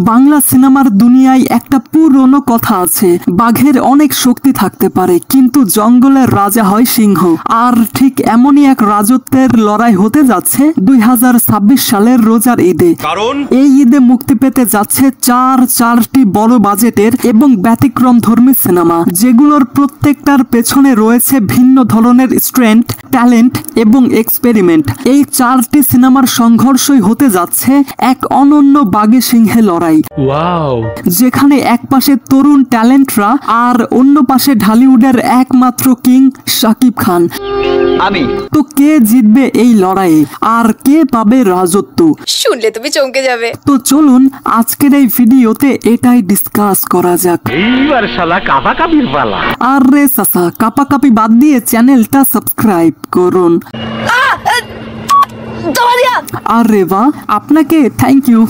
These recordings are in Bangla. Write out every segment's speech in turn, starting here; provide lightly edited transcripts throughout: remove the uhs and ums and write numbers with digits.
বাংলা সিনেমার দুনিয়ায় একটা পুরনো কথা আছে, বাঘের অনেক শক্তি থাকতে পারে কিন্তু জঙ্গলের রাজা হয় সিংহ। আর ঠিক এমনই এক রাজত্বের লড়াই হতে যাচ্ছে 2026 সালের রোজার ঈদে। কারণ এই ঈদে মুক্তি পেতে যাচ্ছে চারটি বড় বাজেটের এবং ব্যতিক্রম ধর্মী সিনেমা, যেগুলোর প্রত্যেকটার পেছনে রয়েছে ভিন্ন ধরনের স্ট্রেংথ, ট্যালেন্ট এবং এক্সপেরিমেন্ট। এই 4টি সিনেমার সংঘর্ষই হতে যাচ্ছে এক অনন্য বাঘে সিংহে লড়াই, যেখানে এক পাশে তরুণ ট্যালেন্টরা আর অন্য পাশে ঢালিউডের একমাত্র কিং শাকিব খান। তো কে জিতবে এই লড়াইয়ে আর কে পাবে রাজত্ব? শুনলে তুমি চমকে যাবে। তো চলুন আজকের এই ভিডিওতে এটাই ডিসকাস করা যাক। এইবার শালা কাপাকাপির পালা। আরে সাসা, কাপাকাপি বাদ দিয়ে চ্যানেলটা সাবস্ক্রাইব করুন। আরে বাহ, আপনাকে থ্যাংক ইউ।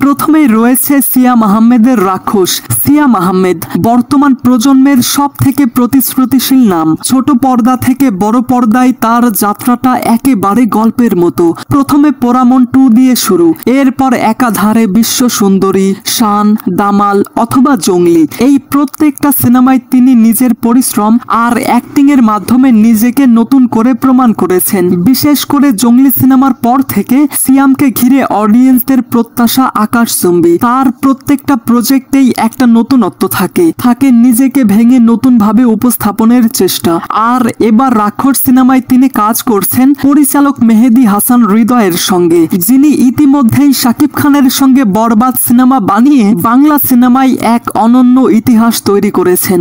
প্রথমেই রয়েছে সিয়াম আহমেদের রাক্ষস। সিয়াম আহমেদ বর্তমান প্রজন্মের সব থেকে প্রতিশ্রুতিশীল নাম। ছোট পর্দা থেকে বড় পর্দায় তার যাত্রাটা একেবারে গল্পের মতো। প্রথমে পোড়ামন 2 দিয়ে শুরু, এরপর একাধারে বিশ্ব সুন্দরী, শান, দামাল অথবা জঙ্গলি। এই প্রত্যেকটা সিনেমায় তিনি নিজের পরিশ্রম আর অ্যাক্টিং এর মাধ্যমে নিজেকে নতুন করে প্রমাণ করেছেন। বিশেষ করে জঙ্গলি সিনেমার পর থেকে সিয়ামকে ঘিরে অডিয়েন্সদের প্রত্যাশা আকাশচুম্বী। তার প্রত্যেকটা প্রজেক্টেই একটা নতুনত্ব থাকে নিজেকে ভেঙে নতুন ভাবে উপস্থাপনের চেষ্টা। আর এবার রাক্ষস সিনেমায় তিনি কাজ করছেন পরিচালক মেহেদী হাসান হৃদয়ের সঙ্গে, যিনি ইতিমধ্যেই শাকিব খানের সঙ্গে বরবাদ সিনেমা বানিয়ে বাংলা সিনেমায় এক অনন্য ইতিহাস তৈরি করেছেন।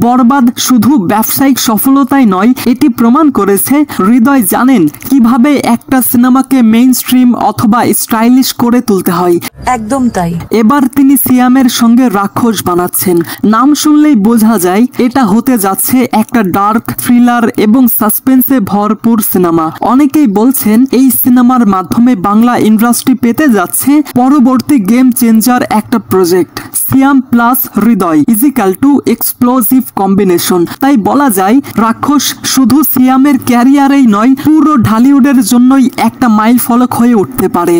বরবাদ শুধু ব্যবসায়িক সফলতাই নয়, এটি প্রমাণ করেছে হৃদয় জানেন কিভাবে একটা সিনেমাকে মেইন স্ট্রিম অথবা স্টাইলিশ করে তুলতে হয়। একদম তাই। এবার তিনি সিয়ামের সঙ্গে রাক্ষস বানাচ্ছেন। নাম শুনলেই বোঝা যায় এটা হতে যাচ্ছে একটা ডার্ক, থ্রিলার এবং সাসপেন্সে ভরপুর সিনেমা। অনেকেই বলছেন এই সিনেমার মাধ্যমে বাংলা ইন্ডাস্ট্রি পেতে যাচ্ছে পরবর্তী গেম চেঞ্জার একটা প্রজেক্ট। সিয়াম প্লাস হৃদয় ইজিক্যাল টু এক্সপ্লোসিভ কম্বিনেশন। তাই বলা যায় রাক্ষস শুধু সিয়ামের ক্যারিয়ারেই নয়, পুরো ঢালিউডের জন্যই একটা মাইল ফলক হয়ে উঠতে পারে।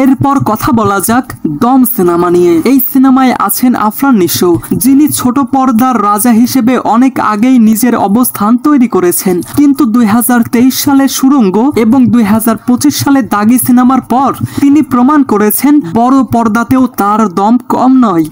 এরপর কথা বলা যাক দম সিনেমা নিয়ে। এই সিনেমায় আছেন আফরান নিশো, যিনি ছোট পর্দার রাজা হিসেবে অনেক আগেই নিজের অবস্থান তৈরি করেছেন। কিন্তু 2023 সালে সুড়ঙ্গ এবং 2025 সালে দাগি সিনেমার পর তিনি প্রমাণ করেছেন বড় পর্দাতেও তার দম কম নয়।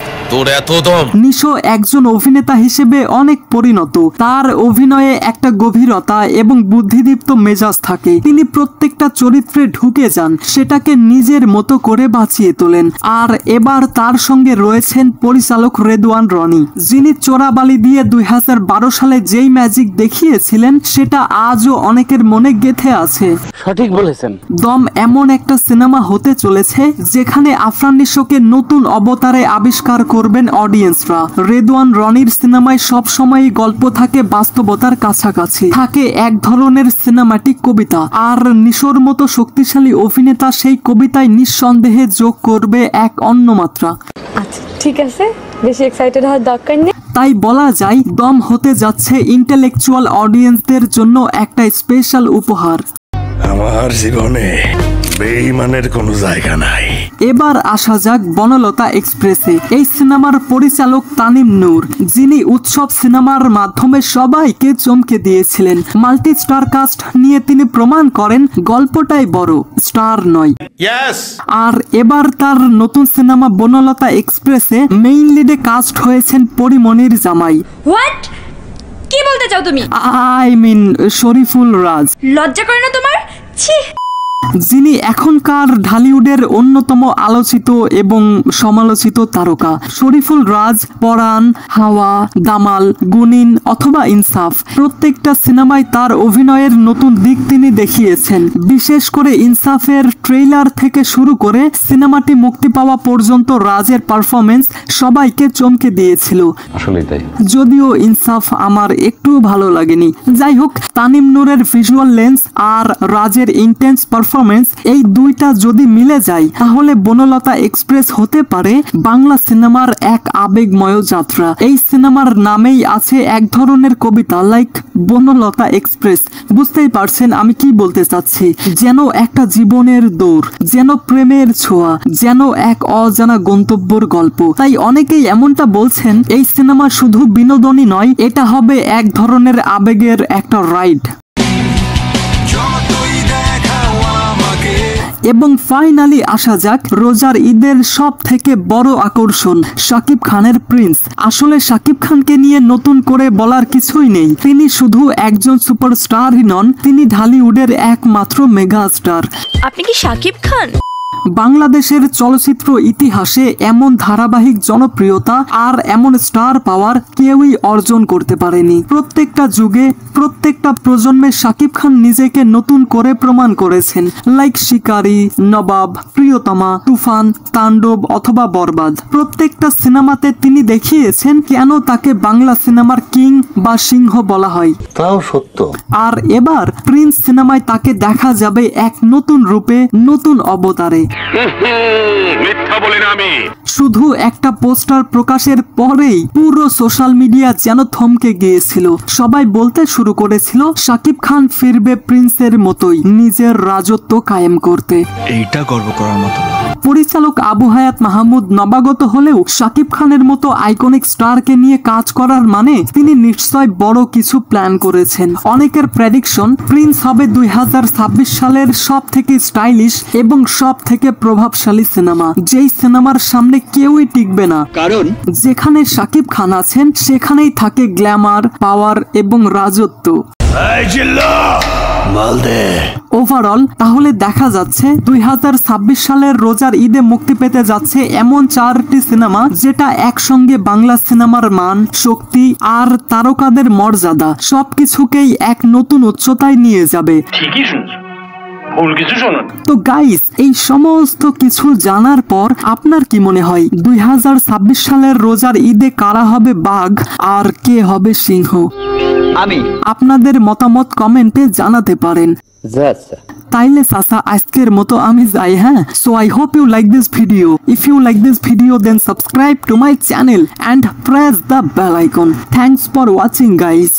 নিশো একজন অভিনেতা হিসেবে অনেক পরিণত। তার অভিনয়ে একটা গভীরতা এবং বুদ্ধিদীপ্ত মেজাজ থাকে। তিনি প্রত্যেকটা চরিত্রে ঢুকে যান, সেটাকে নিজের মতো করে বাঁচিয়ে তোলেন। আর এবার তার সঙ্গে রয়েছেন পরিচালক রেদওয়ান রনি, যিনি চোরাবালি দিয়ে 2012 সালে যেই ম্যাজিক দেখিয়েছিলেন সেটা আজও অনেকের মনে গেঁথে আছে। সঠিক বলেছেন। দম এমন একটা সিনেমা হতে চলেছে যেখানে আফরান নিশোকে নতুন অবতারে আবিষ্কার করবেন অডিয়েন্সরা। রেদওয়ান রনির সিনেমায় সবসময়ই গল্প থাকে বাস্তবতার কাছাকাছি, থাকে এক ধরনের সিনেমাটিক কবিতা। আর নিশোর মতো শক্তিশালী অভিনেতা সেই কবিতায় নিঃসন্দেহে যোগ করবে এক অন্য মাত্রা। আচ্ছা ঠিক আছে, বেশি এক্সাইটেড হওয়ার দরকার নেই। তাই বলা যায় দম হতে যাচ্ছে ইন্টেলেকচুয়াল অডিয়েন্সদের জন্য একটা স্পেশাল উপহার। আমার জীবনে বেঈমানের কোনো জায়গা নাই। এবার আসা যাক বনলতা এক্সপ্রেসে। এই সিনেমার পরিচালক তানিম নূর, যিনি উৎসব সিনেমার মাধ্যমে সবাইকে চমকে দিয়েছিলেন। মাল্টি স্টার কাস্ট নিয়ে তিনি প্রমাণ করেন গল্পটাই বড়, স্টার নয়। আর এবার তার নতুন সিনেমা বনলতা এক্সপ্রেসে মেইন লিডে কাস্ট হয়েছেন পরিমণির জামাই। হোয়াট? কি বলতে চাও তুমি? আই মিন শরীফুল রাজ। লজ্জা করে না তোমার? ছি। যিনি এখনকার ঢালিউডের অন্যতম আলোচিত এবং সমালোচিত তারকা। শরীফুল রাজ পরাণ, হাওয়া, দামাল, গুনিন অথবা ইনসাফ প্রত্যেকটা সিনেমায় তার অভিনয়ের নতুন দিক তিনি দেখিয়েছেন। বিশেষ করে ইনসাফের ট্রেইলার থেকে শুরু করে সিনেমাটি মুক্তি পাওয়া পর্যন্ত রাজের পারফরমেন্স সবাইকে চমকে দিয়েছিল। আসলেই তাই। যদিও ইনসাফ আমার একটু ভালো লাগেনি। যাই হোক, তানিম নূরের ভিজুয়াল লেন্স আর রাজের ইন্টেন্স পারফরমেন্স পারফরমেন্স, এই দুইটা যদি মিলে যায় তাহলে বনলতা এক্সপ্রেস হতে পারে বাংলা সিনেমার এক আবেগময় যাত্রা। এই সিনেমার নামেই আছে এক ধরনের কবিতা, লাইক বনলতা এক্সপ্রেস। বুঝতেই পারছেন আমি কি বলতে চাচ্ছি। যেন একটা জীবনের দৌড়, যেন প্রেমের ছোঁয়া, যেন এক অজানা গন্তব্যর গল্প। তাই অনেকেই এমনটা বলছেন এই সিনেমা শুধু বিনোদনই নয়, এটা হবে এক ধরনের আবেগের একটা রাইড। এবং ফাইনালি আসা যাক রোজার ঈদের সব থেকে বড় আকর্ষণ, শাকিব খানের প্রিন্স। আসলে শাকিব খানকে নিয়ে নতুন করে বলার কিছুই নেই। তিনি শুধু একজন সুপারস্টারই নন, তিনি ঢালিউডের একমাত্র মেগা স্টার। আপনি কি শাকিব খান? বাংলাদেশের চলচ্চিত্র ইতিহাসে এমন ধারাবাহিক জনপ্রিয়তা আর এমন স্টার পাওয়ার কেউই অর্জন করতে পারেনি। প্রত্যেকটা যুগে, প্রত্যেকটা প্রজন্মে শাকিব খান নিজেকে নতুন করে প্রমাণ করেছেন, লাইক শিকারী, নবাব, প্রিয়তমা, তুফান, তাণ্ডব অথবা বরবাদ। প্রত্যেকটা সিনেমাতে তিনি দেখিয়েছেন কেন তাকে বাংলা সিনেমার কিং বা সিংহ বলা হয়। তাও সত্য। আর এবার প্রিন্স সিনেমায় তাকে দেখা যাবে এক নতুন রূপে, নতুন অবতারে। মিথ্যা বলি না আমি। শুধু একটা পোস্টার প্রকাশের পরেই পুরো সোশ্যাল মিডিয়া যেন থমকে গিয়েছিল। সবাই বলতে শুরু করেছিল শাকিব খান ফিরবে প্রিন্সের মতোই নিজের রাজত্ব কায়েম করতে। এইটা গর্ব করার মতো। পরিচালক আবু হায়াত মাহমুদ নবাগত হলেও শাকিব খানের মতো আইকনিক স্টারকে নিয়ে কাজ করার মানে তিনি নিশ্চয় বড় কিছু প্ল্যান করেছেন। অনেকের প্রেডিকশন প্রিন্স হবে 2026 সালের সব থেকে স্টাইলিশ এবং সব থেকে প্রভাবশালী সিনেমা, যেই সিনেমার সামনে কেউই টিকবে না। কারণ যেখানে শাকিব খান আছেন সেখানেই থাকে গ্ল্যামার, পাওয়ার এবং রাজত্ব। ওভারঅল তাহলে দেখা যাচ্ছে 2026 সালের রোজার ঈদে মুক্তি পেতে যাচ্ছে এমন 4টি সিনেমা যেটা একসঙ্গে বাংলা সিনেমার মান, শক্তি আর তারকাদের মর্যাদা সবকিছুকেই এক নতুন উচ্চতায় নিয়ে যাবে। ঠিকই শুনছো, ভুল কিছু শোনো। তো গাইস, এই সমস্ত কিছু জানার পর আপনার কি মনে হয় 2026 সালের রোজার ঈদে কারা হবে বাঘ আর কে হবে সিংহ? আমি আপনাদের মতামত কমেন্টে জানাতে পারেন। তাইলে চাচা আজকের মতো আমি যাই, হ্যাঁ? So I hope you like this video. If you like this video then subscribe to my channel and press the bell icon. Thanks for watching guys.